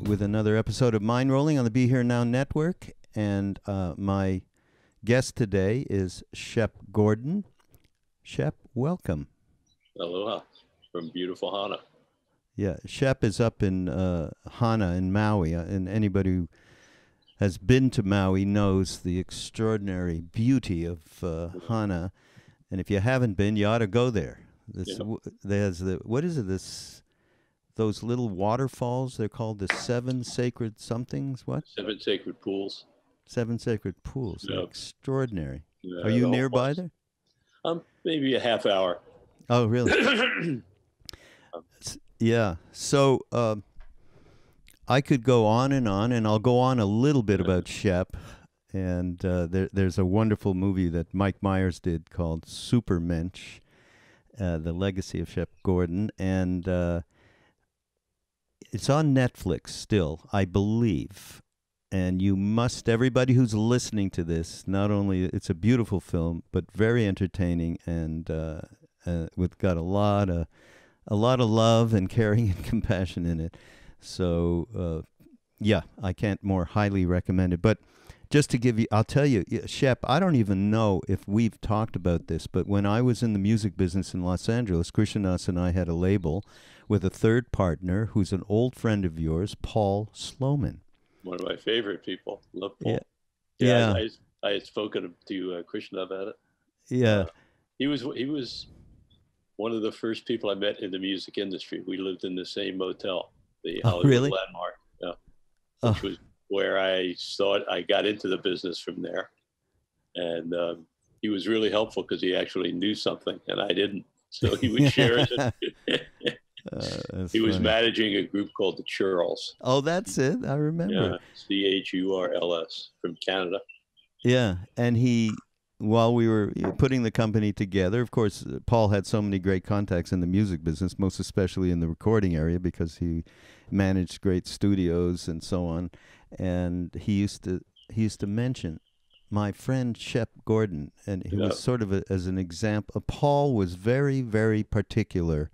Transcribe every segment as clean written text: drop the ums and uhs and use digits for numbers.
with another episode of Mindrolling on the Be Here Now Network. And my guest today is Shep Gordon. Shep, welcome. Aloha from beautiful Hana. Yeah, Shep is up in Hana in Maui, and anybody who has been to Maui knows the extraordinary beauty of Hana. And if you haven't been, you ought to go there. There's what is it? Those little waterfalls. They're called the Seven Sacred somethings. What? Seven sacred pools. Seven Sacred Pools. Yep. Extraordinary. Yeah, Are you the nearby there? Maybe a half hour. Oh, really? Yeah. So I could go on, and I'll go on a little bit about Shep. And there's a wonderful movie that Mike Myers did called Supermensch, The Legacy of Shep Gordon. And it's on Netflix still, I believe. And you must, everybody who's listening to this, not only it's a beautiful film, but very entertaining, and with got a lot of love and caring and compassion in it. So yeah, I can't more highly recommend it. But just to give you, I'll tell you, Shep, I don't even know if we've talked about this, but when I was in the music business in Los Angeles, Krishnadas and I had a label with a third partner who's an old friend of yours, Paul Sloman. One of my favorite people. Love Paul. Yeah. I had spoken to Krishna about it. Yeah. He was one of the first people I met in the music industry. We lived in the same motel, the Hollywood Landmark, which was where I thought I got into the business from there. And he was really helpful because he actually knew something and I didn't. So he would share it. He was managing a group called the Churls. Oh, that's it. I remember. Yeah, Churls from Canada. Yeah, and while we were putting the company together, of course, Paul had so many great contacts in the music business, most especially in the recording area, because he managed great studios and so on. And he used to mention my friend Shep Gordon, and he was sort of as an example. Paul was very, very particular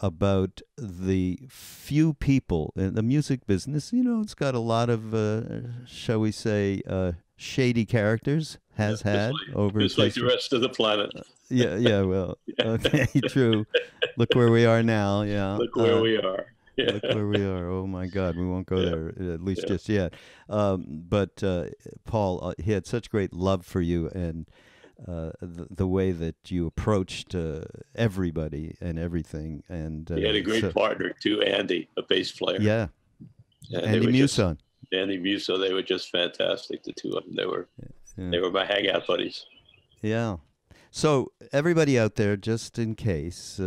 about the few people in the music business. You know, it's got a lot of, shall we say, shady characters, had over just like the rest of the planet. Well, okay, true. Look where we are now. Yeah. Look where we are. Yeah. Look where we are. Oh, my God. We won't go there, at least just yet. But Paul, he had such great love for you and the way that you approached everybody and everything. And he had a great partner, too, Andy, a bass player. Yeah. Andy Musso. Andy Musso. They were just fantastic, the two of them. They were my hangout buddies. Yeah. So everybody out there, just in case,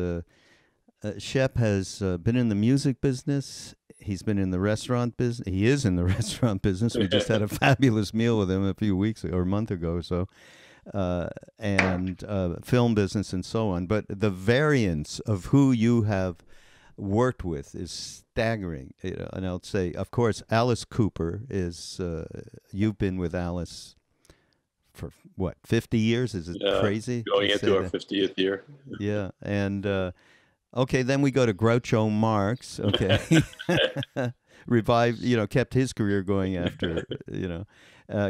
Shep has been in the music business. He's been in the restaurant business. He is in the restaurant business. We just had a fabulous meal with him a few weeks or a month ago or so. And film business and so on. But the variance of who you have worked with is staggering. And I'll say, of course, Alice Cooper is, you've been with Alice for what, 50 years? Is it crazy? Going into our 50th year. Yeah. And, okay, then we go to Groucho Marx. Okay. Revived, kept his career going after,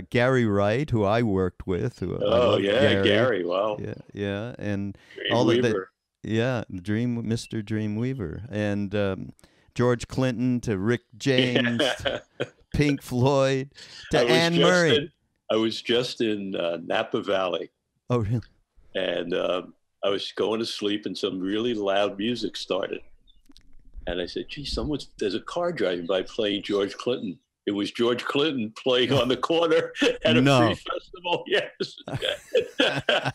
Gary Wright, who I worked with. Gary. Wow. Yeah. And Dreamweaver. Mr. Dreamweaver. And George Clinton to Rick James, Pink Floyd, to Anne Murray. I was just in Napa Valley. Oh, really? And I was going to sleep and some really loud music started. And I said, gee, there's a car driving by playing George Clinton. It was George Clinton playing on the corner at a free festival. Yes. It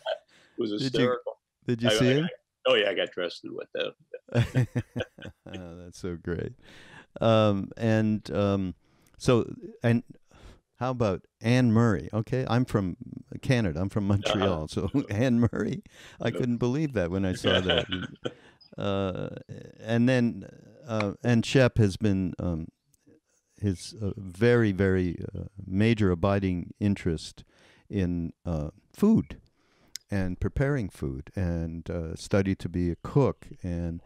was hysterical. Did you see him? I got dressed and went down. Oh, that's so great. And how about Anne Murray? Okay, I'm from Canada. I'm from Montreal. So Anne Murray, I couldn't believe that when I saw that. And Shep has been his very, very major abiding interest in food and preparing food, and studied to be a cook. And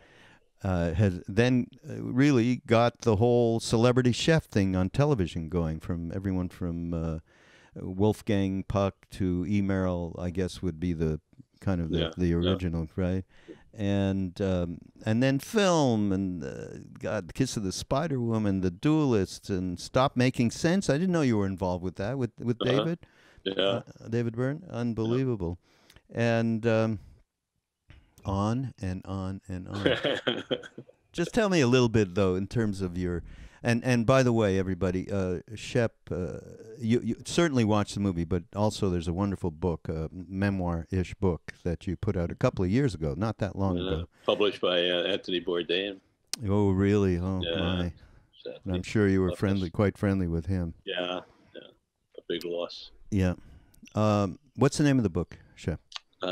has then really got the whole celebrity chef thing on television going, from everyone from Wolfgang Puck to Emeril, I guess would be the kind of the original, right? And then film and God, Kiss of the Spider Woman, The Duelist, and Stop Making Sense. I didn't know you were involved with that with David. Yeah, David Byrne, unbelievable, and on and on and on. Just tell me a little bit though, in terms of your, and by the way, everybody, Shep, you certainly watched the movie, but also there's a wonderful book, memoir-ish book that you put out a couple of years ago, not that long ago. Published by Anthony Bourdain. Oh, really? Oh, yeah, my. And I'm sure you were quite friendly with him. Yeah, a big loss. Yeah. What's the name of the book, Shep?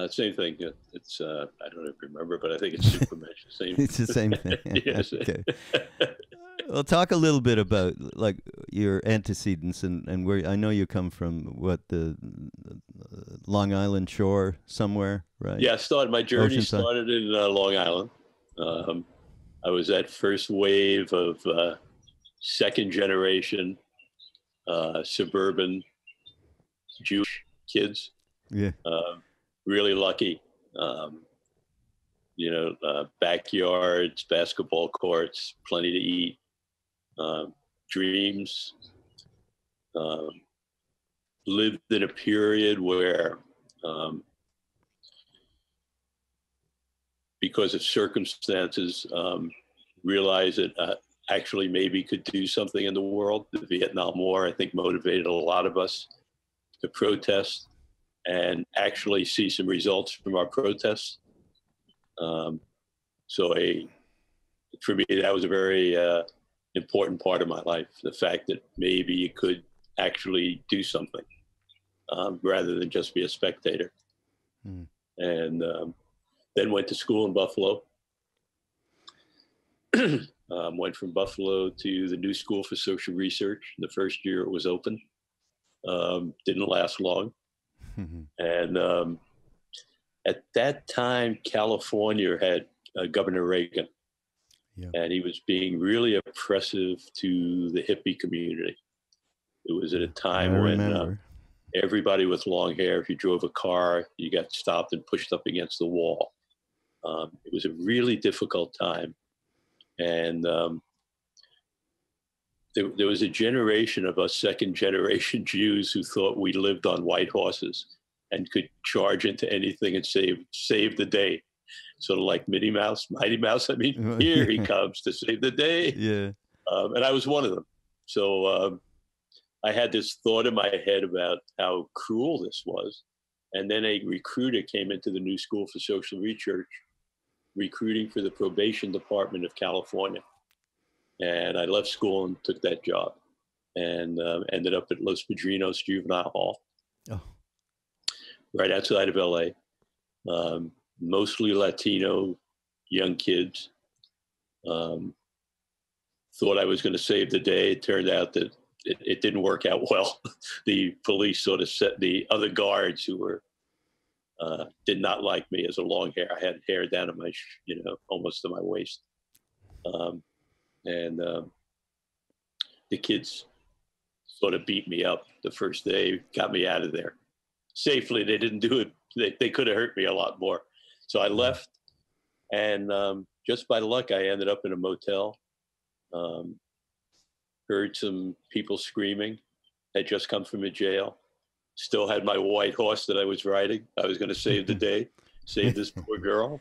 Same thing. It's I don't remember, but I think it's Supermensch. Same. It's the same thing. Yes. Okay. Well, talk a little bit about like your antecedents and where I know you come from. What, the Long Island shore somewhere, right? Yeah, my journey started in Long Island. I was that first wave of second generation suburban Jewish kids. Yeah. Really lucky. Backyards, basketball courts, plenty to eat, dreams. Lived in a period where, because of circumstances, realized that actually maybe could do something in the world. The Vietnam War, I think, motivated a lot of us to protest and actually see some results from our protests. For me, that was a very important part of my life, the fact that maybe you could actually do something rather than just be a spectator. And then went to school in Buffalo. Went from Buffalo to the New School for Social Research. The first year it was open. Didn't last long. And at that time, California had Governor Reagan. Yeah. And he was being really oppressive to the hippie community. It was at a time when everybody with long hair, if you drove a car, you got stopped and pushed up against the wall. It was a really difficult time. And there was a generation of us second generation Jews who thought we lived on white horses and could charge into anything and save the day. Sort of like Mighty Mouse. Here he comes to save the day. Yeah. And I was one of them. So I had this thought in my head about how cruel this was. And then a recruiter came into the New School for Social Research, recruiting for the probation department of California. And I left school and took that job and ended up at Los Padrinos Juvenile Hall, right outside of LA. Mostly Latino young kids. Thought I was going to save the day. It turned out that it didn't work out well. The police sort of set the other guards who were did not like me as a long hair. I had hair down to my, almost to my waist. And the kids sort of beat me up the first day, got me out of there safely. They didn't do it. They could have hurt me a lot more. So I left, and just by luck, I ended up in a motel. Heard some people screaming. Had just come from a jail. Still had my white horse that I was riding. I was going to save the day, save this poor girl.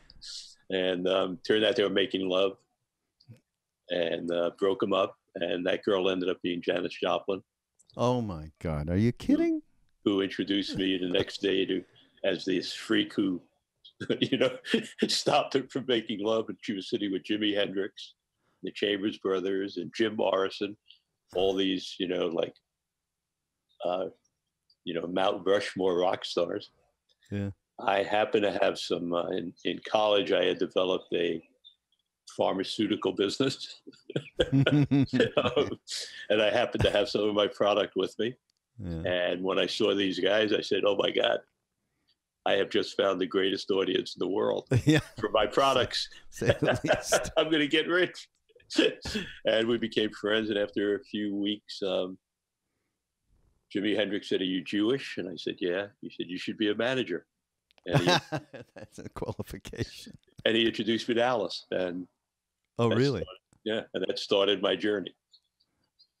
And turned out they were making love, and broke them up. And that girl ended up being Janis Joplin. Oh my God. Are you kidding? Who introduced me the next day as this freak who, stopped her from making love. And she was sitting with Jimi Hendrix, the Chambers Brothers, and Jim Morrison, all these, Mount Rushmore rock stars. Yeah. I happen to have some, in college, I had developed a pharmaceutical business. And I happened to have some of my product with me. Yeah. And when I saw these guys, I said, oh my God, I have just found the greatest audience in the world Yeah. for my products. Say the least. I'm going to get rich. And we became friends. And after a few weeks, Jimi Hendrix said, "Are you Jewish?" And I said, "Yeah." He said, "You should be a manager." And That's a qualification. And he introduced me to Alice. And really? And that started my journey.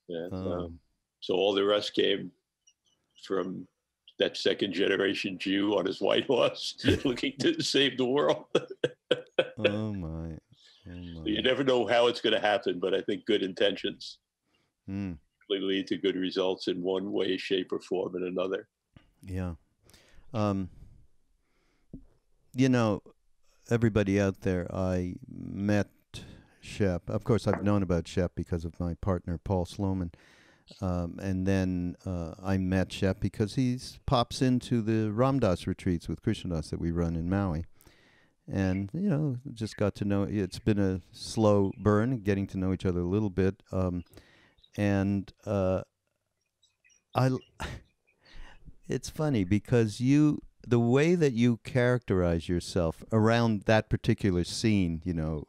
And so all the rest came from that second generation Jew on his white horse looking to save the world. Oh my. You never know how it's going to happen, but I think good intentions lead to good results in one way, shape, or form and another. Yeah. You know, everybody out there, I met Shep. Of course, I've known about Shep because of my partner, Paul Sloman. And then I met Shep because he pops into the Ram Dass retreats with Krishnadas that we run in Maui. And, you know, just got to know, it's been a slow burn, getting to know each other a little bit. It's funny because the way that you characterize yourself around that particular scene, you know,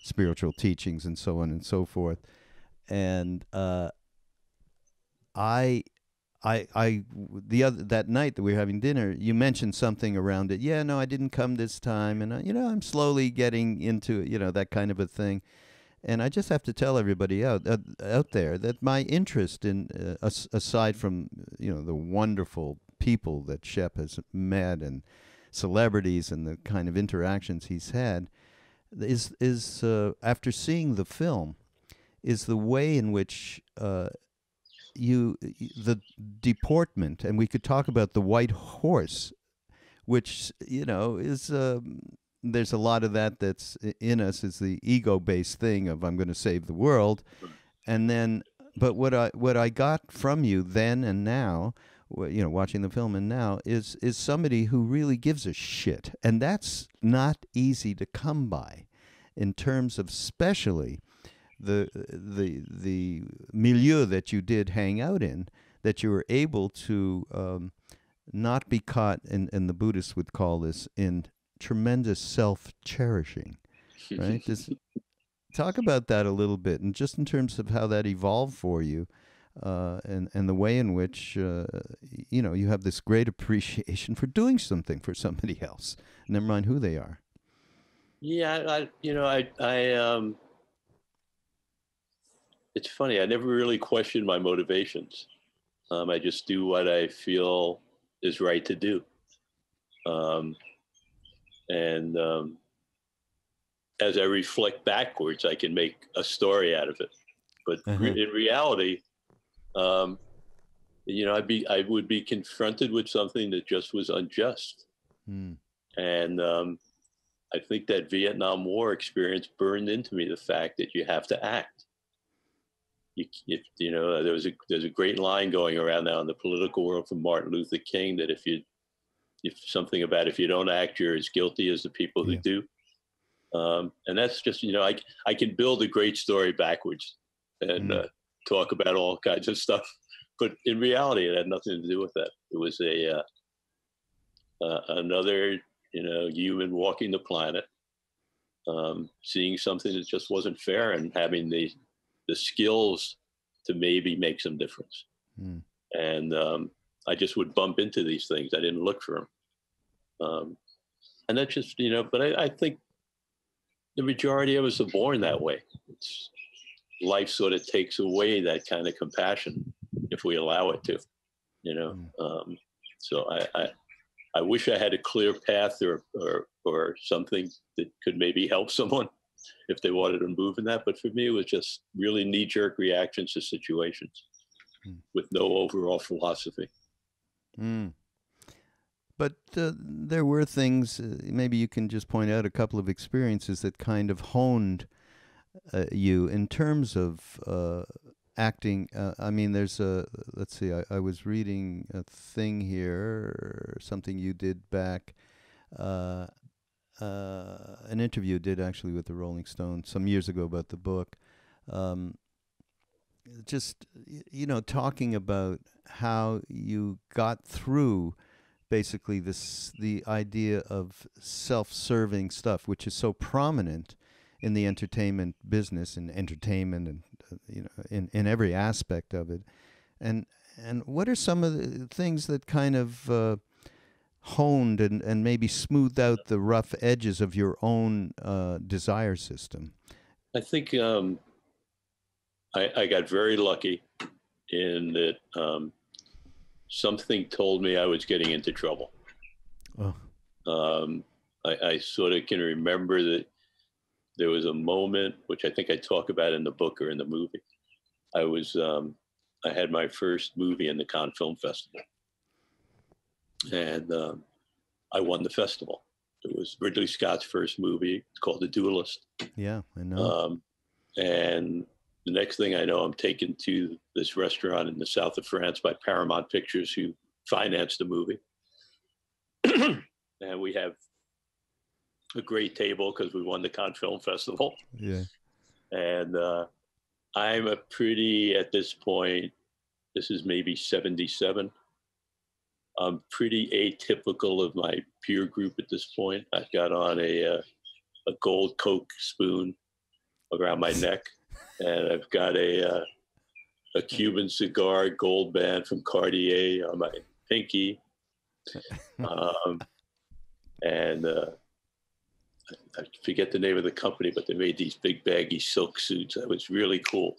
spiritual teachings and so on and so forth. And that night that we were having dinner, you mentioned something around it. Yeah, no, I didn't come this time, and you know, I'm slowly getting into it, you know, that kind of a thing. And I just have to tell everybody out there that my interest in, aside from, you know, the wonderful people that Shep has met and celebrities and the kind of interactions he's had, is after seeing the film, is the way in which the deportment, and we could talk about the white horse, which, you know, is there's a lot of that's in us, is the ego-based thing of I'm going to save the world, and then but what I got from you then and now, you know, watching the film and now, is somebody who really gives a shit, and that's not easy to come by, in terms of especially the milieu that you did hang out in, that you were able to not be caught, and the Buddhists would call this, in tremendous self-cherishing, right? Just talk about that a little bit, and just in terms of how that evolved for you, and the way in which you know, you have this great appreciation for doing something for somebody else, never mind who they are. Yeah, it's funny. I never really questioned my motivations. I just do what I feel is right to do. As I reflect backwards, I can make a story out of it. But in reality, you know, I would be confronted with something that just was unjust. And I think that Vietnam War experience burned into me the fact that you have to act. You know, there's a great line going around now in the political world from Martin Luther King that if you don't act, you're as guilty as the people who do. And that's just, you know, I can build a great story backwards and talk about all kinds of stuff, but in reality, it had nothing to do with that. It was another, you know, human walking the planet, seeing something that just wasn't fair, and having the skills to maybe make some difference. And I just would bump into these things. I didn't look for them. And that's just, you know, but I think the majority of us are born that way. Life sort of takes away that kind of compassion if we allow it to, you know. So I wish I had a clear path or something that could maybe help someone if they wanted to move in that. But for me, it was just really knee-jerk reactions to situations with no overall philosophy. But there were things, maybe you can just point out a couple of experiences that kind of honed you in terms of acting. I mean, there's let's see, I was reading a thing here, something you did back, an interview you did actually with the Rolling Stone some years ago about the book. Just, you know, talking about how you got through basically the idea of self-serving stuff, which is so prominent in the entertainment business and entertainment and in every aspect of it. And what are some of the things that kind of honed and maybe smoothed out the rough edges of your own desire system? I think I got very lucky in that something told me I was getting into trouble. Oh. I sort of can remember that there was a moment, which I think I talk about in the book or in the movie. I had my first movie in the Cannes Film Festival, and I won the festival. It was Ridley Scott's first movie. It's called The Duelist. Yeah, I know. And the next thing I know, I'm taken to this restaurant in the south of France by Paramount Pictures, who financed the movie. And we have a great table because we won the Cannes Film Festival. Yeah. And I'm at this point, this is maybe 77. I'm pretty atypical of my peer group at this point. I've got on a gold Coke spoon around my neck, and I've got a Cuban cigar gold band from Cartier on my pinky. And I forget the name of the company, but they made these big baggy silk suits. That was really cool.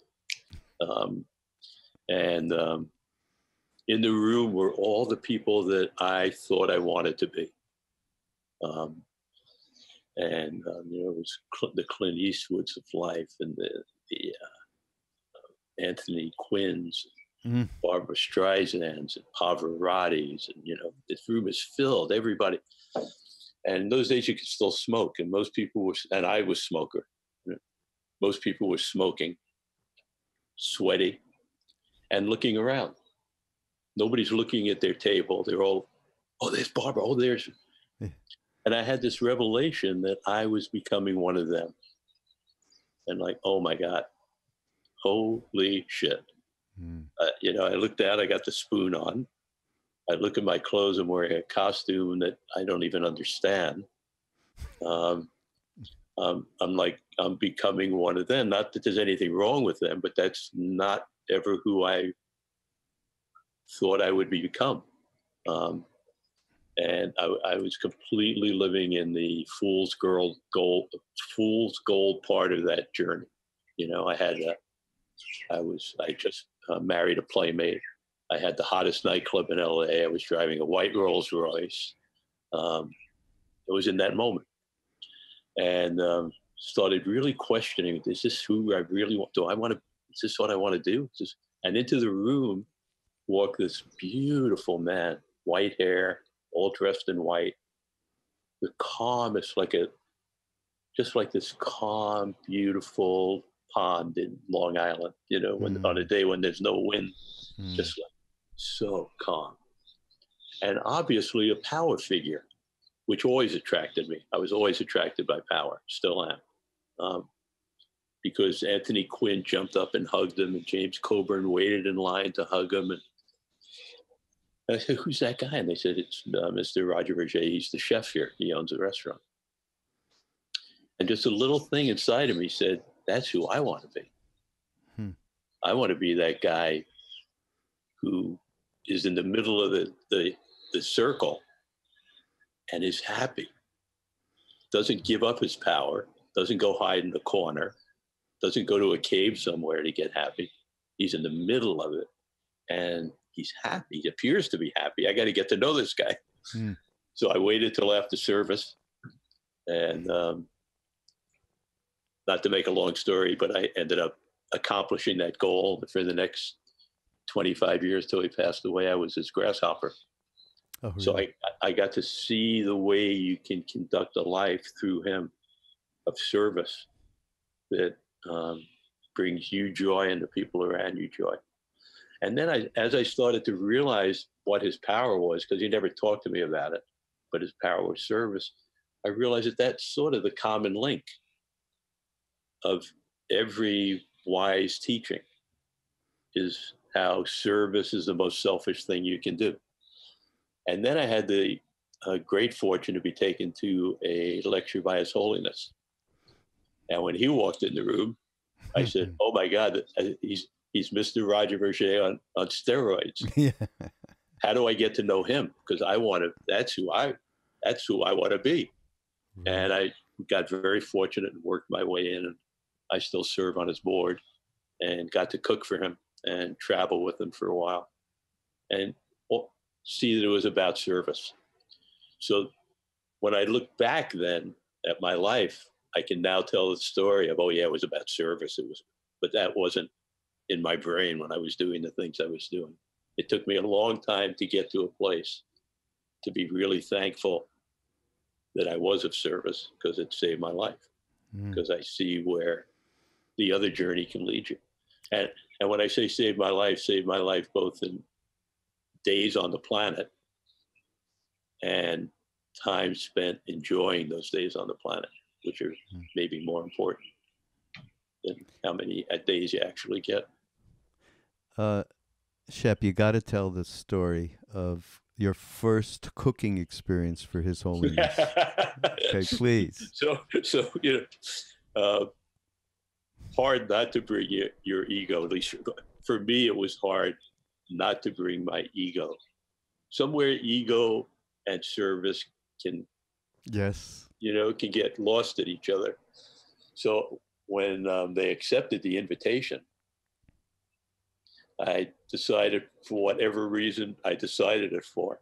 In the room were all the people that I thought I wanted to be. It was the Clint Eastwoods of life, and the Anthony Quinns, Barbara Streisands, and Pavarottis, and this room is filled. Everybody, and in those days you could still smoke, and most people were, and I was a smoker. Most people were smoking, sweaty, and looking around. Nobody's looking at their table. They're all, oh, there's Barbara. Oh, there's. Yeah. And I had this revelation that I was becoming one of them. And like, oh my God, holy shit. I looked down, I got the spoon on. I look at my clothes, I'm wearing a costume that I don't even understand. I'm becoming one of them. Not that there's anything wrong with them, but that's not ever who I thought I would become. And I was completely living in the fool's gold part of that journey. I just married a playmate. I had the hottest nightclub in LA. I was driving a white Rolls Royce. It was in that moment. And started really questioning, is this who I really want? Is this what I want to do? And into the room walked this beautiful man, white hair, all dressed in white. The calmest, just like this calm, beautiful pond in Long Island, on a day when there's no wind, just like so calm. And obviously a power figure, which always attracted me. I was always attracted by power, still am. Because Anthony Quinn jumped up and hugged him, and James Coburn waited in line to hug him. And I said, who's that guy? And they said, it's Mr. Roger Vergé. He's the chef here. He owns a restaurant. And just a little thing inside of me said, that's who I want to be. I want to be that guy who is in the middle of the circle and is happy. Doesn't give up his power. Doesn't go hide in the corner. Doesn't go to a cave somewhere to get happy. He's in the middle of it. And he's happy. He appears to be happy. I got to get to know this guy. So I waited till after service, and not to make a long story, but I ended up accomplishing that goal. For the next 25 years till he passed away, I was his grasshopper. Oh, really? So I got to see the way you can conduct a life through him of service that brings you joy and the people around you joy. And then as I started to realize what his power was, because he never talked to me about it, but his power was service, I realized that that's sort of the common link of every wise teaching, is how service is the most selfish thing you can do. And then I had the great fortune to be taken to a lecture by His Holiness. And when he walked in the room, I said, "Oh my God, he's Mr. Roger Vergé on steroids. Yeah. How do I get to know him? Because that's who I want to be." Right. And I got very fortunate and worked my way in, and I still serve on his board and got to cook for him and travel with him for a while and see that it was about service. So when I look back then at my life, I can now tell the story of, oh yeah, it was about service. But that wasn't in my brain when I was doing the things I was doing. It took me a long time to get to a place to be really thankful that I was of service, because it saved my life. Because I see where the other journey can lead you. And when I say saved my life both in days on the planet and time spent enjoying those days on the planet, which are maybe more important than how many days you actually get. Shep, you got to tell the story of your first cooking experience for His Holiness. Okay, please. So hard not to bring your ego. At least for me, it was hard not to bring my ego. Somewhere ego and service can get lost at each other. So when they accepted the invitation, I decided, for whatever reason I decided it for,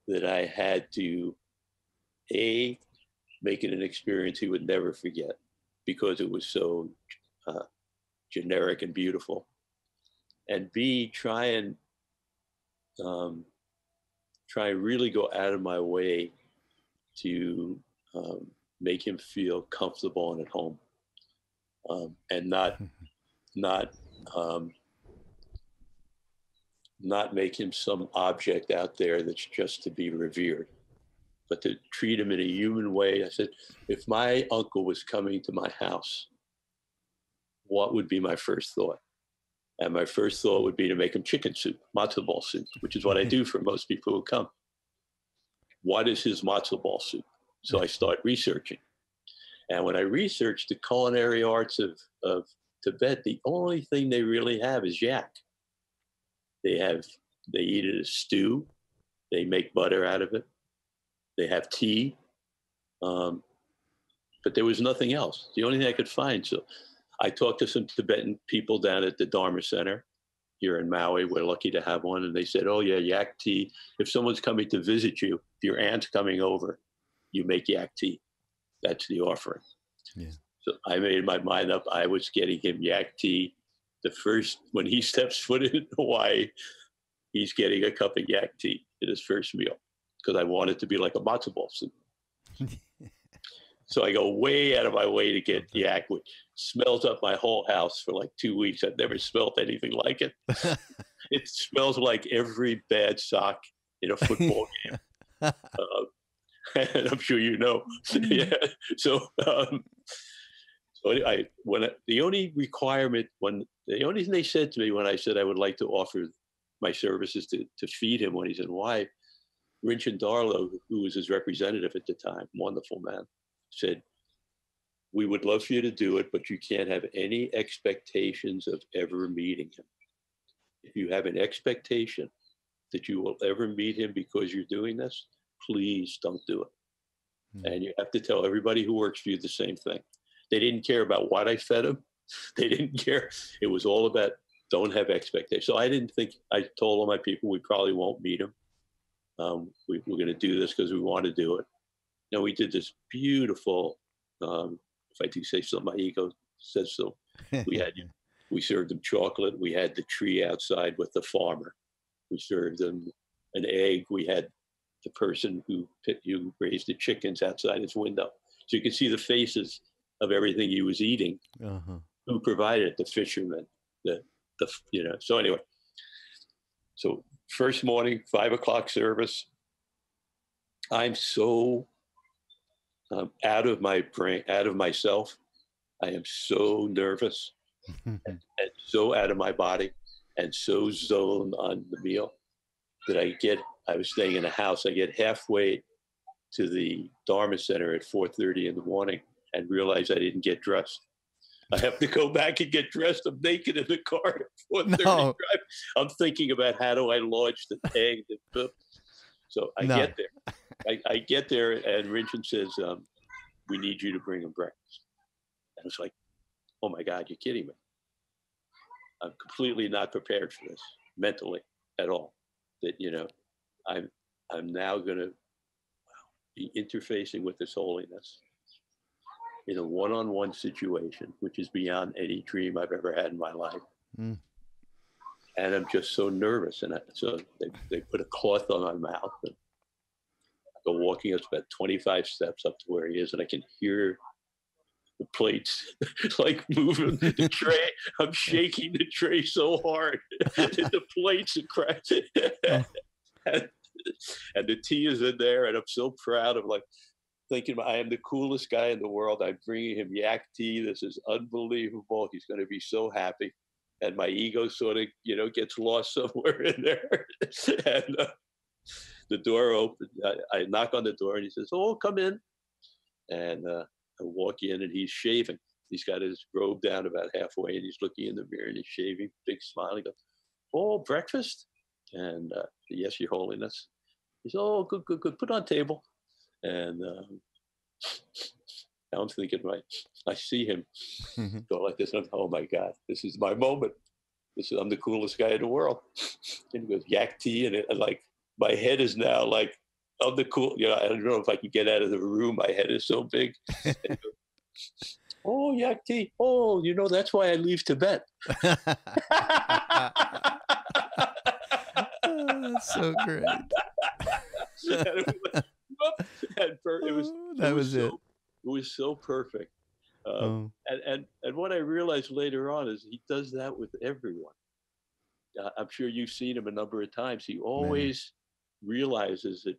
that I had to make it an experience he would never forget, because it was so generic and beautiful, and B, try really go out of my way to make him feel comfortable and at home, and not make him some object out there that's just to be revered, but to treat him in a human way. I said, if my uncle was coming to my house, what would be my first thought? And my first thought would be to make him chicken soup, matzo ball soup, which is what I do for most people who come. What is his matzo ball soup? So I start researching. And when I researched the culinary arts of Tibet, the only thing they really have is yak. They eat it as stew. They make butter out of it. They have tea. But there was nothing else. The only thing I could find. So I talked to some Tibetan people down at the Dharma Center here in Maui. We're lucky to have one. And they said, oh yeah, yak tea. If someone's coming to visit you, if your aunt's coming over, you make yak tea. That's the offering. Yeah. So I made my mind up. I was getting him yak tea. When he steps foot in Hawaii, he's getting a cup of yak tea at his first meal, because I want it to be like a matzo ball soup. So I go way out of my way to get yak, which smells up my whole house for like 2 weeks. I've never smelled anything like it. It smells like every bad sock in a football game. And I'm sure you know. Yeah. So the only thing they said to me when I said I would like to offer my services to feed him when he's in Hawaii, Rinchen Darlo, who was his representative at the time, wonderful man, said, we would love for you to do it, but you can't have any expectations of ever meeting him. If you have an expectation that you will ever meet him because you're doing this, please don't do it. And you have to tell everybody who works for you the same thing. They didn't care about what I fed them. They didn't care. It was all about don't have expectations. So I told all my people, we probably won't meet him. We're going to do this because we want to do it. And we did this beautiful, if I do say so, my ego says so. We served them chocolate. We had the tree outside with the farmer. We served them an egg. We had the person who raised the chickens outside his window. So you could see the faces of everything he was eating. Who provided it? The fishermen, so anyway, so first morning, 5 o'clock service. I'm so out of my brain, out of myself. I am so nervous and so out of my body and so zoned on the meal that I get I was staying in a house. I get halfway to the Dharma Center at 4:30 in the morning and realize I didn't get dressed. I have to go back and get dressed. I'm naked in the car at 4:30 drive. I'm thinking about how do I launch the tag. So I get there. I get there, and Rinchen says, we need you to bring him breakfast. And I was like, oh my God, you're kidding me. I'm completely not prepared for this mentally at all. That, you know, I'm now going to be interfacing with this holiness in a one-on-one situation, which is beyond any dream I've ever had in my life. Mm. And I'm just so nervous. And so they put a cloth on my mouth. And I go walking up about 25 steps up to where he is, and I can hear the plates like moving the tray. I'm shaking the tray so hard that the plates are crashing. And the tea is in there, and I'm so proud of, like, thinking I am the coolest guy in the world. I'm bringing him yak tea. This is unbelievable. He's going to be so happy. And my ego sort of, you know, gets lost somewhere in there. And the door opens. I knock on the door, and he says, oh, come in. And I walk in, and he's shaving. He's got his robe down about halfway, and he's looking in the mirror, and he's shaving, big smile. He goes, oh, breakfast? And yes, Your Holiness. He says, oh, good, good, good. Put on table. And now I'm thinking, right, I see him go like this. And oh my God, this is my moment. I'm the coolest guy in the world. And he goes, yak tea. And like, my head is now like, I'm the cool, you know, I don't know if I can get out of the room. My head is so big. And he goes, oh, yak tea. Oh, you know, that's why I leave Tibet. Oh, that's so great. It was so perfect. And what I realized later on is he does that with everyone. I'm sure you've seen him a number of times. He always realizes that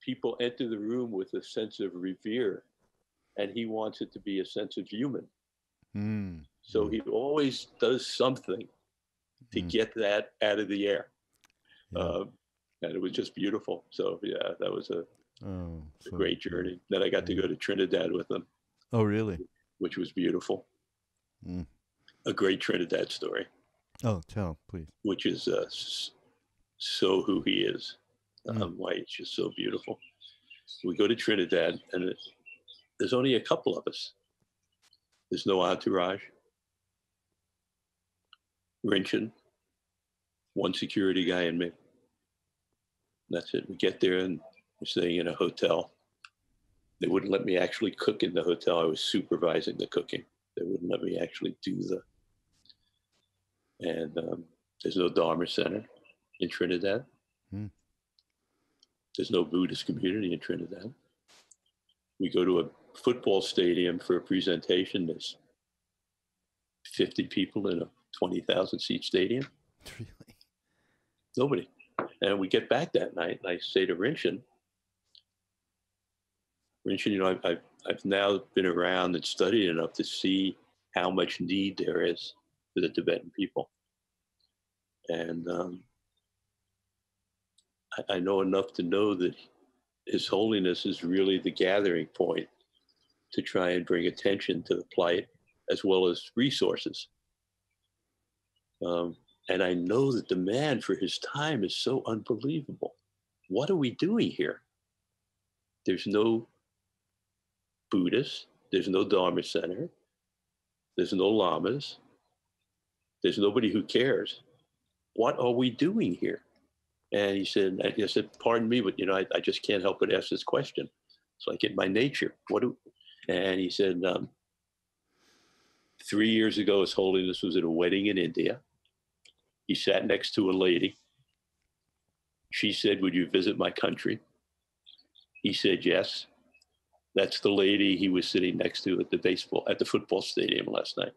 people enter the room with a sense of revere, and he wants it to be a sense of human. So he always does something to get that out of the air. And it was just beautiful. So yeah, that was a great journey. Then I got to go to Trinidad with them. Oh, really? Which was beautiful. A great Trinidad story. Oh, tell, please. Which is so who he is. Why it's just so beautiful. We go to Trinidad, and there's only a couple of us. There's no entourage. Rinchen, one security guy, and me. That's it. We get there, and we're staying in a hotel. They wouldn't let me actually cook in the hotel. I was supervising the cooking. They wouldn't let me actually do and there's no Dharma Center in Trinidad. There's no Buddhist community in Trinidad. We go to a football stadium for a presentation. There's 50 people in a 20,000 seat stadium. Really? Nobody. And we get back that night, and I say to Rinchen, you know, I've now been around and studied enough to see how much need there is for the Tibetan people. And I know enough to know that His Holiness is really the gathering point to try and bring attention to the plight as well as resources. And I know the demand for his time is so unbelievable. What are we doing here? There's no Buddhists. There's no Dharma Center. There's no lamas. There's nobody who cares. What are we doing here? And he said, I said, pardon me, but, you know, I just can't help but ask this question. It's like in my nature. And he said, 3 years ago, His Holiness was at a wedding in India. He sat next to a lady. She said, would you visit my country? He said, yes. That's the lady he was sitting next to at the football stadium last night.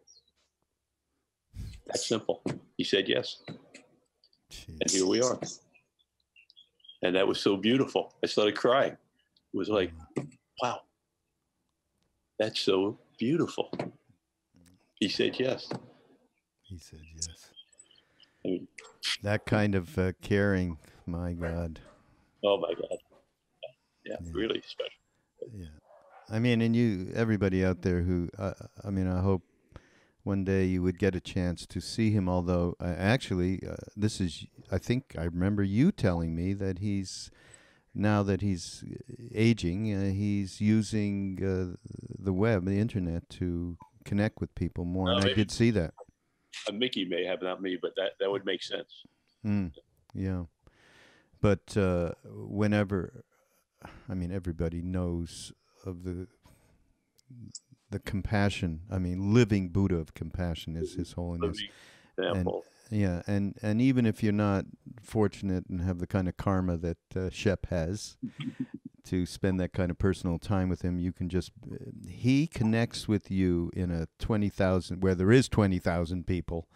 That's simple. He said, yes. Jeez. And here we are. And that was so beautiful. I started crying. It was like, wow, that's so beautiful. He said, yes. He said, yes. That kind of caring My God. Oh my God. Yeah, really special. Yeah. I mean, and everybody out there who, I mean, I hope one day you would get a chance to see him. Although, I think I remember you telling me that now that he's aging, he's using the web, the internet, to connect with people more. And I Maybe did see that. Mickey may have, not me, but that would make sense. Yeah. But whenever, I mean, everybody knows of the compassion. I mean, living Buddha of compassion is His Holiness. Example. And even if you're not fortunate and have the kind of karma that Shep has to spend that kind of personal time with him, you can just he connects with you in a 20,000 where there is 20,000 people,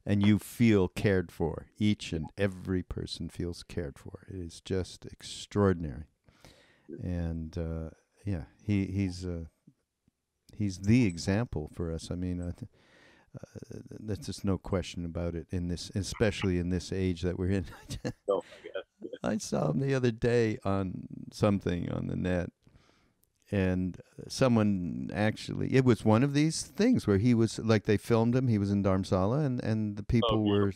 and you feel cared for. Each and every person feels cared for. It is just extraordinary. And he's the example for us. I mean, there's just no question about it especially in this age that we're in. Oh my God. I saw him the other day on something on the net, and someone it was one of these things where he was like, they filmed him. He was in Dharamsala, and the people were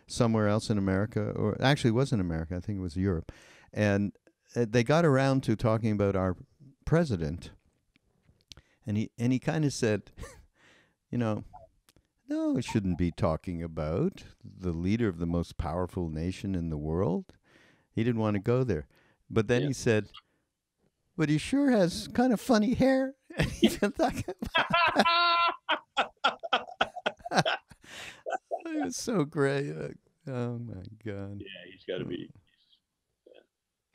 somewhere else in America, or actually it wasn't America. I think it was Europe, and they got around to talking about our president, and he kind of said, no, we shouldn't be talking about the leader of the most powerful nation in the world. He didn't want to go there. But then he said, but he sure has kind of funny hair. It was so great. Oh, my God. Yeah, he's got to be.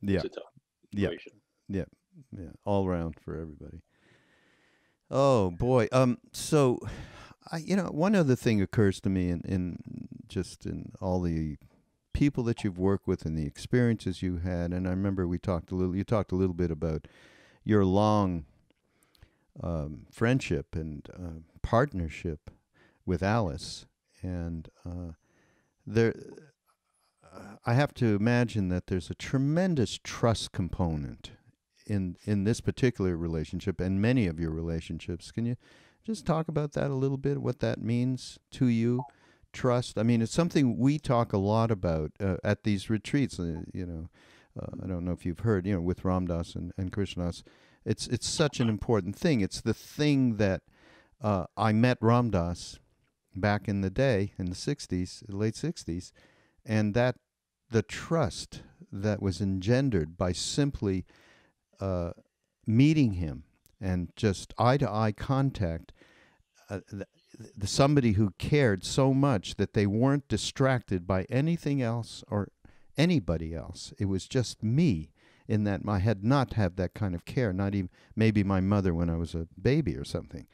Yeah. It's a tough situation. Yeah. All around for everybody. Oh, boy. So, one other thing occurs to me in all the people that you've worked with and the experiences you had. And I remember you talked a little bit about your long friendship and partnership with Alice. And I have to imagine that there's a tremendous trust component in this particular relationship and many of your relationships. Can you just talk about that a little bit, what that means to you? Trust. I mean, it's something we talk a lot about at these retreats. I don't know if you've heard, with Ram Dass and Krishnas. It's such an important thing. It's the thing that I met Ram Dass back in the day, in the 60s, late 60s, and that the trust that was engendered by simply meeting him and just eye-to-eye contact, somebody who cared so much that they weren't distracted by anything else or anybody else. It was just me, in that I had not had that kind of care, not even maybe my mother when I was a baby or something,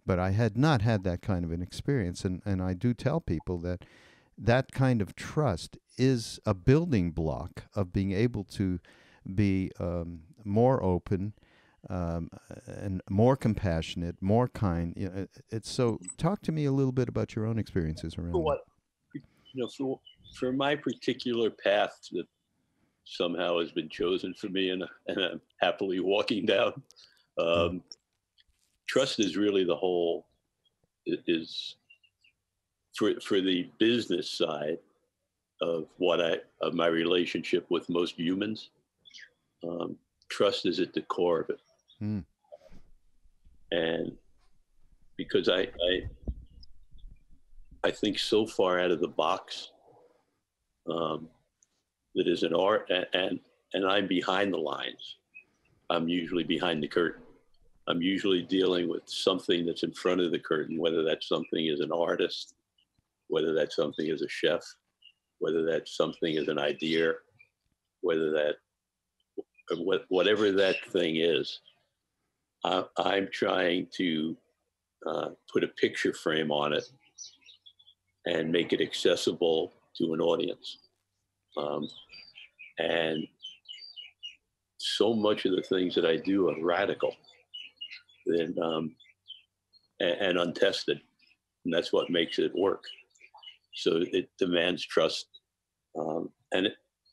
but I had not had that kind of an experience. And I do tell people that kind of trust is a building block of being able to be more open, and more compassionate, more kind. It's so. Talk to me a little bit about your own experiences around that. For my particular path that somehow has been chosen for me, and I'm happily walking down. Trust is really the whole. Is for the business side of my relationship with most humans. Trust is at the core of it. And because I think so far out of the box, that is an art, and I'm behind the lines. I'm usually behind the curtain. I'm usually dealing with something that's in front of the curtain, whether that something is an artist, whether that something is a chef, whether that something is an idea, whatever that thing is. I'm trying to put a picture frame on it and make it accessible to an audience. And so much of the things that I do are radical and untested. And that's what makes it work. So it demands trust.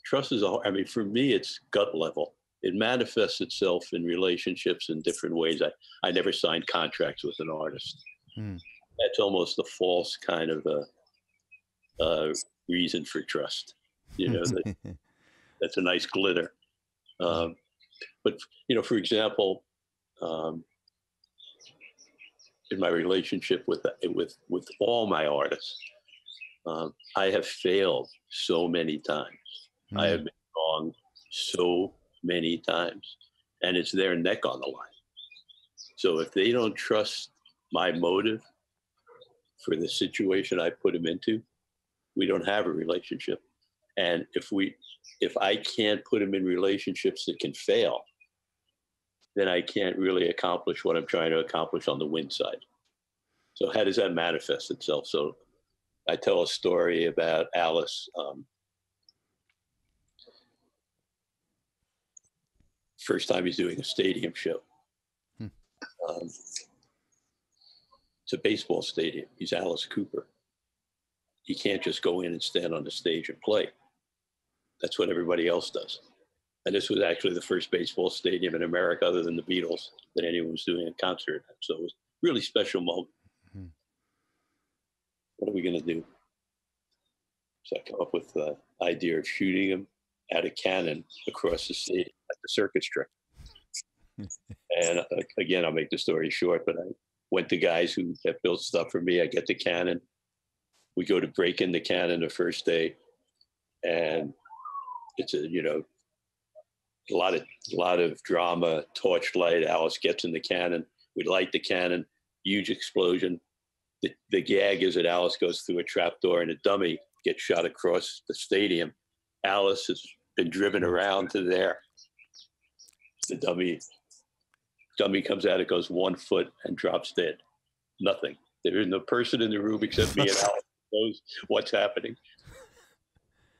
trust is I mean, for me, it's gut level. It manifests itself in relationships in different ways. I never signed contracts with an artist. That's almost a false kind of a reason for trust. You know, that's a nice glitter. But, you know, for example, in my relationship with all my artists, I have failed so many times. I have been wrong so many times, and it's their neck on the line. So if they don't trust my motive for the situation I put them into, we don't have a relationship. And if I can't put them in relationships that can fail, then I can't really accomplish what I'm trying to accomplish on the win side. So how does that manifest itself? So I tell a story about Alice. First time he's doing a stadium show. It's a baseball stadium. He's Alice Cooper. He can't just go in and stand on the stage and play. That's what everybody else does. And this was actually the first baseball stadium in America, other than the Beatles, that anyone was doing a concert at. So it was a really special moment. What are we going to do? So I come up with the idea of shooting him at a cannon across the stadium at the circus strip. And again, I'll make the story short, but I went to guys who have built stuff for me. I get the cannon. We go to break in the cannon the first day. And it's a lot of drama, torchlight. Alice gets in the cannon. We light the cannon, huge explosion. The gag is that Alice goes through a trapdoor and a dummy gets shot across the stadium. Alice has been driven around to there. The dummy comes out, it goes 1 foot and drops dead. Nothing. There is no person in the room except me and Alice knows what's happening.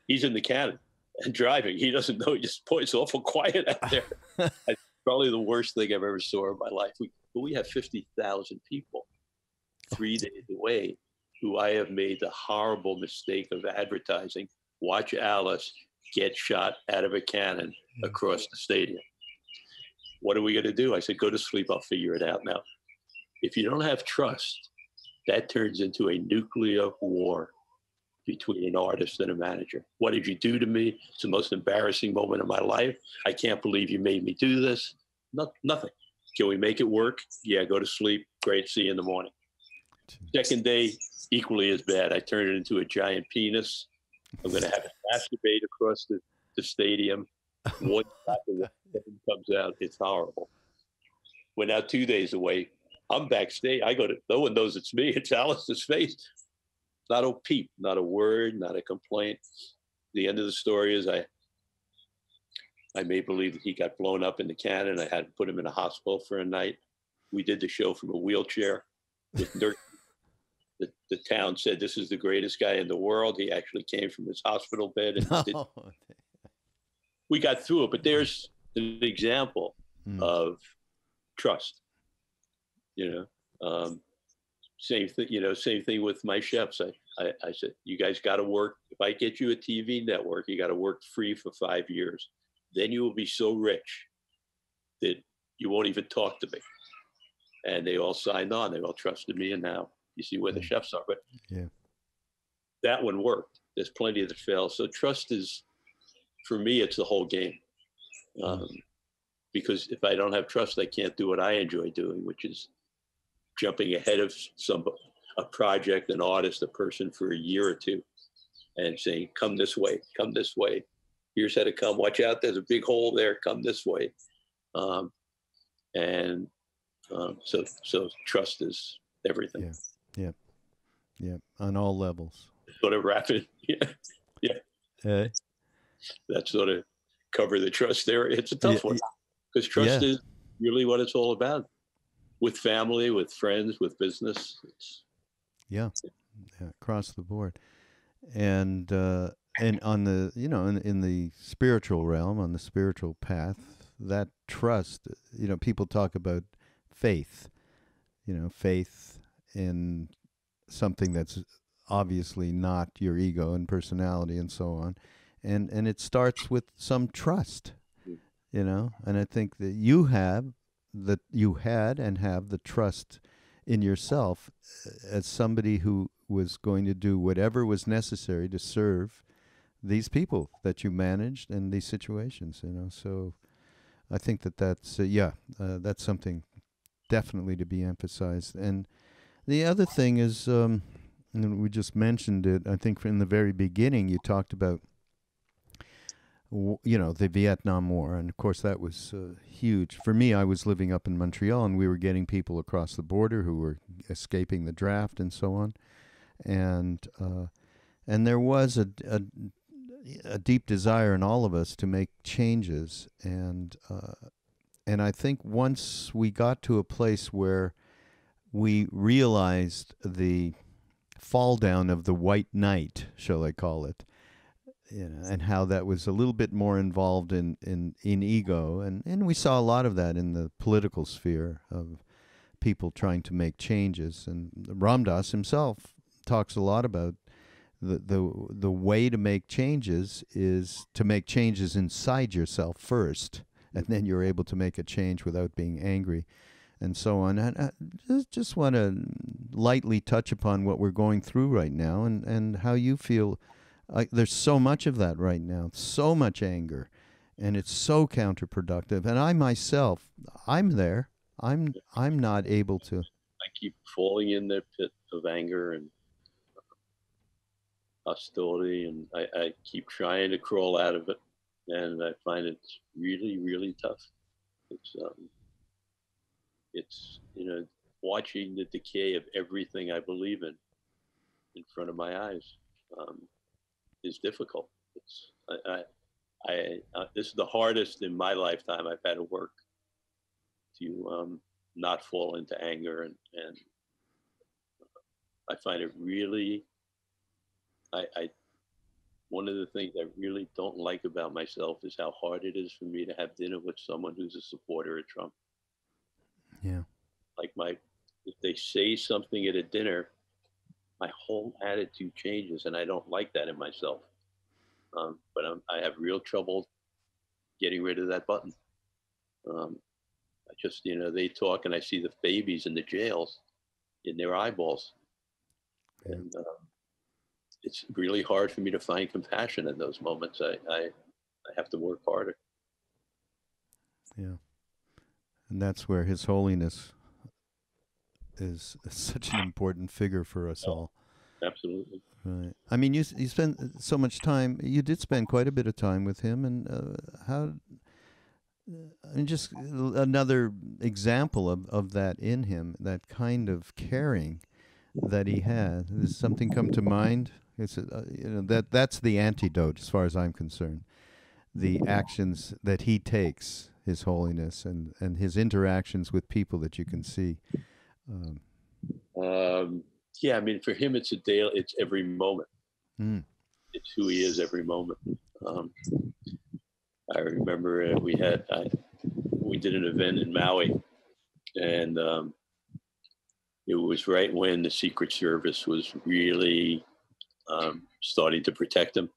He's in the cannon and driving. He doesn't know. He just it's awful quiet out there. It's probably the worst thing I've ever saw in my life. We have 50,000 people 3 days away who I have made the horrible mistake of advertising. Watch Alice get shot out of a cannon across the stadium. What are we going to do? I said, go to sleep. I'll figure it out now. If you don't have trust, that turns into a nuclear war between an artist and a manager. What did you do to me? It's the most embarrassing moment of my life. I can't believe you made me do this. Nothing. Can we make it work? Yeah, go to sleep. Great. See you in the morning. Second day, equally as bad. I turn it into a giant penis. I'm going to have it masturbate across the stadium. One comes out. It's horrible. We're now 2 days away. I'm backstage. No one knows it's me. It's Alice's face. Not a peep, not a word, not a complaint. The end of the story is I made believe that he got blown up in the cannon. I had to put him in a hospital for a night. We did the show from a wheelchair with dirt. The town said, this is the greatest guy in the world. He actually came from his hospital bed. And we got through it, but there's an example of trust, same thing, same thing with my chefs. I said, you guys got to work. If I get you a TV network, you got to work free for 5 years. Then you will be so rich that you won't even talk to me. And they all signed on. They all trusted me. And now you see where the chefs are. But that one worked. There's plenty that fail. So trust is, for me, it's the whole game. Because if I don't have trust, I can't do what I enjoy doing, which is jumping ahead of a project, an artist, a person for a year or two and saying, come this way, here's how to come, watch out, there's a big hole there, come this way. So trust is everything. Yeah, on all levels. Sort of rapid. That sort of cover the trust area. It's a tough one because trust is really what it's all about. With family, with friends, with business. Across the board. And on the, in the spiritual realm, on the spiritual path, that trust, people talk about faith, faith in something that's obviously not your ego and personality and so on. and it starts with some trust, you know. And I think that you had and have the trust in yourself as somebody who was going to do whatever was necessary to serve these people that you managed in these situations, you know. So I think that that's something definitely to be emphasized. And the other thing is, and we just mentioned it, I think in the very beginning, you talked about, you know, the Vietnam War. And of course, that was huge. For me, I was living up in Montreal, and we were getting people across the border who were escaping the draft and so on. And there was a deep desire in all of us to make changes. And I think once we got to a place where we realized the fall down of the white knight, shall I call it, you know, and how that was a little bit more involved in ego. And we saw a lot of that in the political sphere of people trying to make changes. And Ram Dass himself talks a lot about the way to make changes is to make changes inside yourself first, and then you're able to make a change without being angry, and so on. And I just want to lightly touch upon what we're going through right now, and how you feel. There's so much of that right now, so much anger, and it's so counterproductive. And I myself, I'm there. I'm not able to. I keep falling in the pit of anger and hostility, and I keep trying to crawl out of it, and I find it's really, really tough. It's you know, watching the decay of everything I believe in front of my eyes is difficult. It's this is the hardest in my lifetime I've had to work to not fall into anger, and I find it really. One of the things I really don't like about myself is how hard it is for me to have dinner with someone who's a supporter of Trump. Yeah. Like if they say something at a dinner, my whole attitude changes, and I don't like that in myself. But I have real trouble getting rid of that button. I just, you know, they talk, and I see the babies in the jails in their eyeballs, Yeah. and it's really hard for me to find compassion in those moments. I have to work harder. Yeah. And that's where His Holiness is such an important figure for us all. Absolutely. Right. I mean, you spent so much time. You did spend quite a bit of time with him, and and just another example of that in him, that kind of caring that he had. Does something come to mind? It's you know, that's the antidote as far as I'm concerned. The actions that he takes, His Holiness, and his interactions with people that you can see. Yeah, I mean, for him, it's it's every moment. It's who he is every moment. I remember we did an event in Maui, and it was right when the Secret Service was really starting to protect him,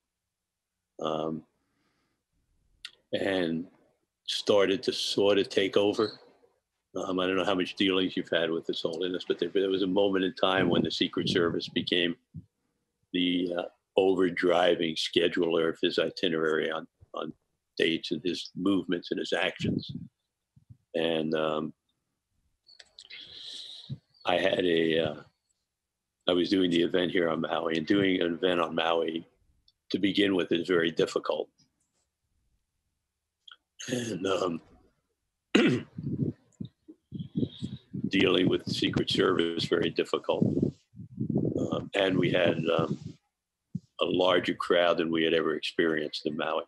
and started to sort of take over. I don't know how much dealings you've had with His Holiness, but there was a moment in time when the Secret Service became the overdriving scheduler of his itinerary on dates and his movements and his actions. And I was doing the event here on Maui, and doing an event on Maui to begin with is very difficult. And dealing with the Secret Service very difficult. And we had a larger crowd than we had ever experienced in Maui.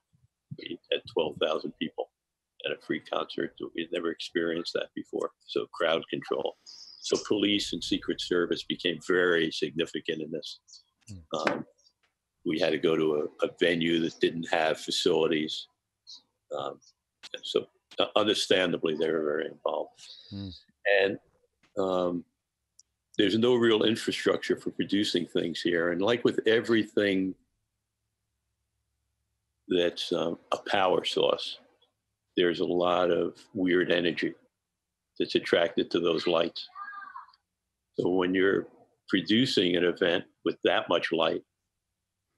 We had 12,000 people at a free concert. We had never experienced that before. So crowd control. So police and Secret Service became very significant in this. We had to go to a venue that didn't have facilities. So understandably, they were very involved. And there's no real infrastructure for producing things here. And like with everything that's a power source. There's a lot of weird energy that's attracted to those lights. So when you're producing an event with that much light,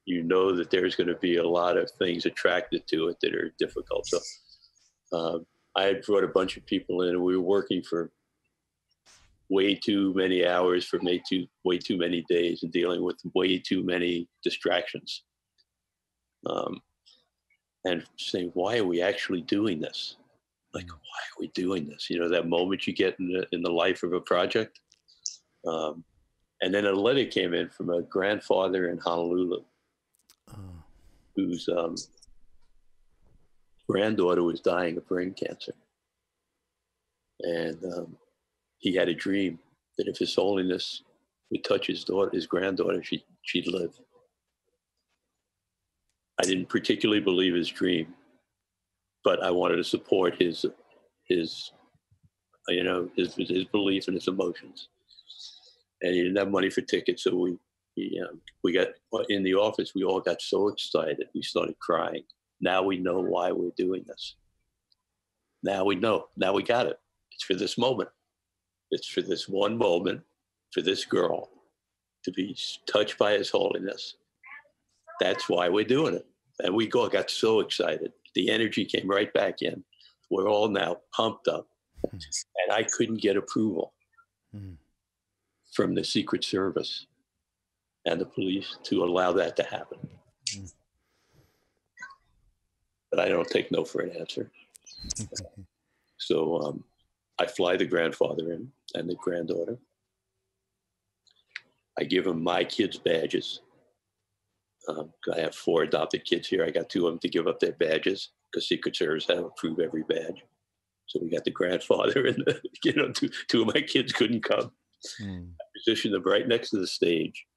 you know that there's going to be a lot of things attracted to it that are difficult. So I had brought a bunch of people in, and we were working for way too many hours for way too many days and dealing with way too many distractions. And saying, why are we actually doing this? Like, why are we doing this? You know, that moment you get in the life of a project. And then a letter came in from a grandfather in Honolulu whose granddaughter was dying of brain cancer. And he had a dream that if His Holiness would touch his granddaughter, she'd live. I didn't particularly believe his dream, but I wanted to support his belief and his emotions. And he didn't have money for tickets, so we got in the office. We all got so excited, we started crying. Now we know why we're doing this. Now we know. Now we got it. It's for this moment. It's for this one moment, for this girl to be touched by His Holiness. That's why we're doing it. And we all got so excited. The energy came right back in. We're all now pumped up. And I couldn't get approval from the Secret Service and the police to allow that to happen. But I don't take no for an answer. So I fly the grandfather in and the granddaughter. I give them my kids' badges. I have 4 adopted kids here. I got 2 of them to give up their badges because Secret Service had to approve every badge. So we got the grandfather and two of my kids couldn't come. I positioned them right next to the stage,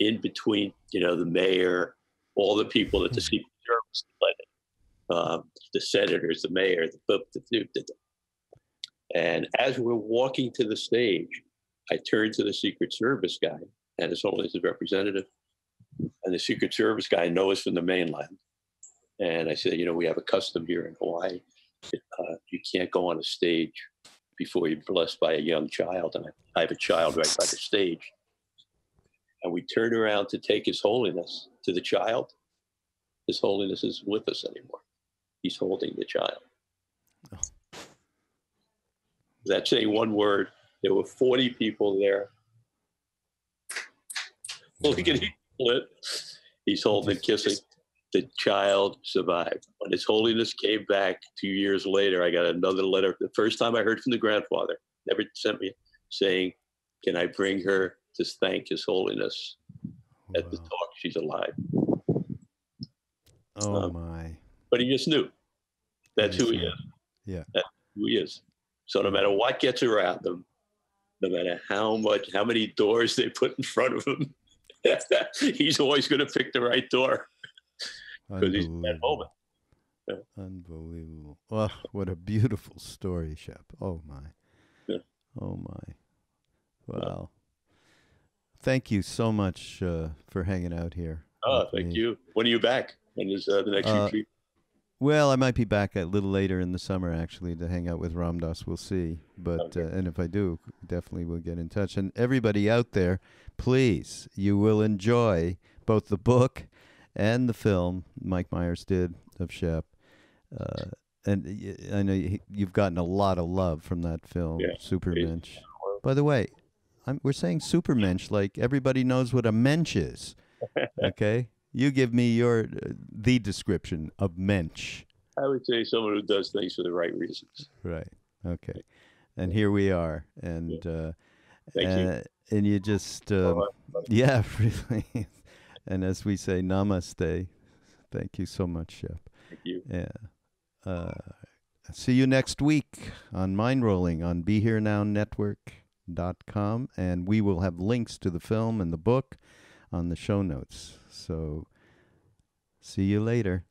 in between, the mayor, all the people that the Secret Service led, the senators, the mayor, and as we're walking to the stage, I turned to the Secret Service guy and His Holiness' representative. And the Secret Service guy knows from the mainland. And I said, we have a custom here in Hawaii. You can't go on a stage before you're blessed by a young child. And I have a child right by the stage. And we turn around to take His Holiness to the child. His Holiness isn't with us anymore. He's holding the child. Oh. That's saying one word. There were 40 people there. Look at him split. He's holding and kissing. The child survived. When His Holiness came back 2 years later, I got another letter. The first time I heard from the grandfather, never sent me, saying, can I bring her to thank His Holiness at the talk? She's alive. Oh, my. But he just knew. That's who he is. Yeah. That's who he is. So no matter what gets around him, no matter how many doors they put in front of him, he's always going to pick the right door because he's in that moment. Yeah. Unbelievable. Well, what a beautiful story, Shep. Oh, my. Yeah. Oh, my. Wow. Thank you so much for hanging out here. Oh, thank you. When are you back? When is the next retreat? Well, I might be back a little later in the summer, actually, to hang out with Ram Dass. We'll see. But Okay. And if I do, definitely we'll get in touch. And everybody out there, please, you will enjoy both the book and the film Mike Myers did of Shep. And I know you've gotten a lot of love from that film, Supermensch. By the way, we're saying Supermensch like everybody knows what a mensch is. Okay? You give me the description of mensch. I would say someone who does things for the right reasons. Right. Okay. And here we are. And Thank you. And you just yeah, really. And as we say, namaste. Thank you so much, Shep. Thank you. Yeah. See you next week on Mindrolling on BeHereNowNetwork.com, and we will have links to the film and the book on the show notes. So see you later.